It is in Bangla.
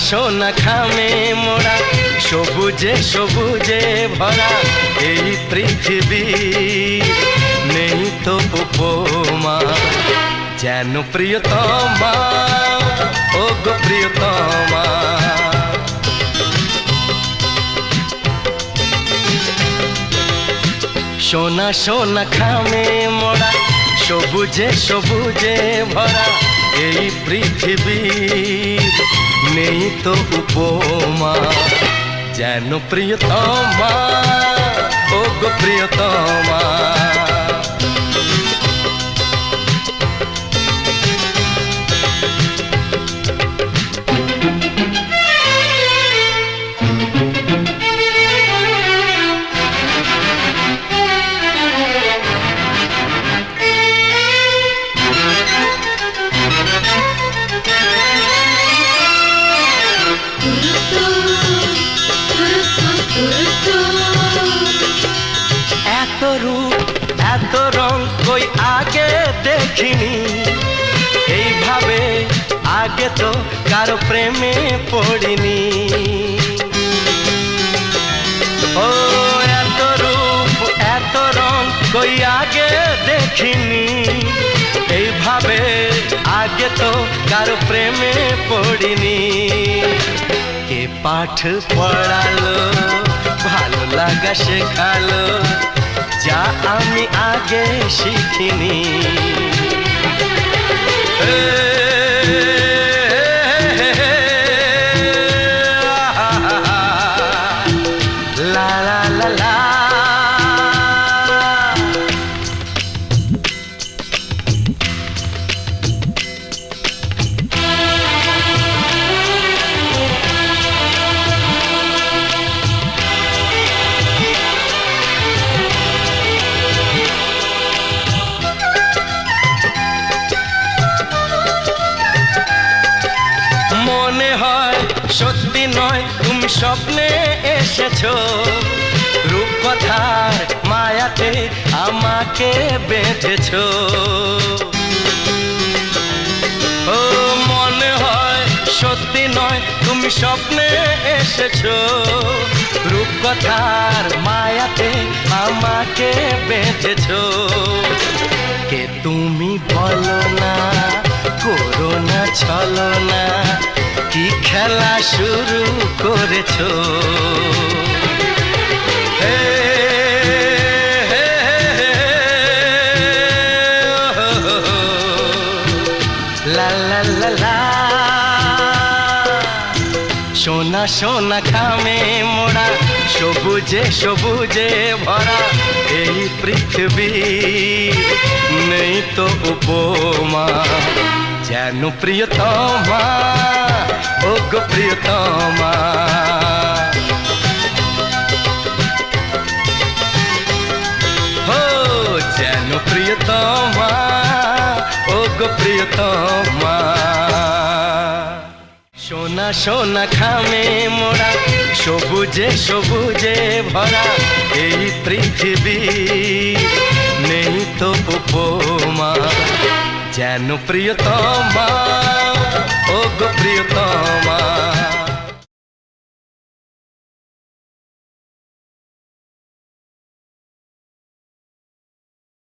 সোনা খামে মোড়া সবুজে সবুজে ভরা এই পৃথিবী নেই তো উপমা যেন প্রিয়তমা ও গো প্রিয়তমা সোনা সোনা খামে মোড়া সবুজে সবুজে ভরা এই পৃথিবী নেই তো উপমা যেন প্রিয়তমা ও গো প্রিয়তমা এত রূপ এত রং কই আগে দেখিনি এইভাবে আগে তো কারো প্রেমে পড়িনি ও এত রূপ এত রং কই আগে দেখিনি এইভাবে আগে তো কারো প্রেমে পড়িনি কে পাঠ পড়ালো ভালো লাগা শেখালো যা আমি আগে শিখিনি লা লা লা লা মনে হয় সত্যি নয় তুমি স্বপ্নে এসেছো রূপকথার মায়াতে আমাকে বেঁধেছো ও মনে হয় সত্যি নয় তুমি স্বপ্নে এসেছো রূপকথার মায়াতে আমাকে বেঁধেছো কে তুমি বলো না করো না চলো না কি খেলা শুরু করেছো লা লা লা লা সোনা সোনা খামে মোড়া সবুজে সবুজে ভরা এই পৃথিবী নেই তো উপমা যেন প্রিয়তমা ও গো প্রিয়তমা হো যেন প্রিয়তমা ও গো প্রিয়তমা সোনা সোনা খামে মোড়া সবুজে সবুজে ভরা এই পৃথিবী নেই তো উপমা যেন প্রিয়তমা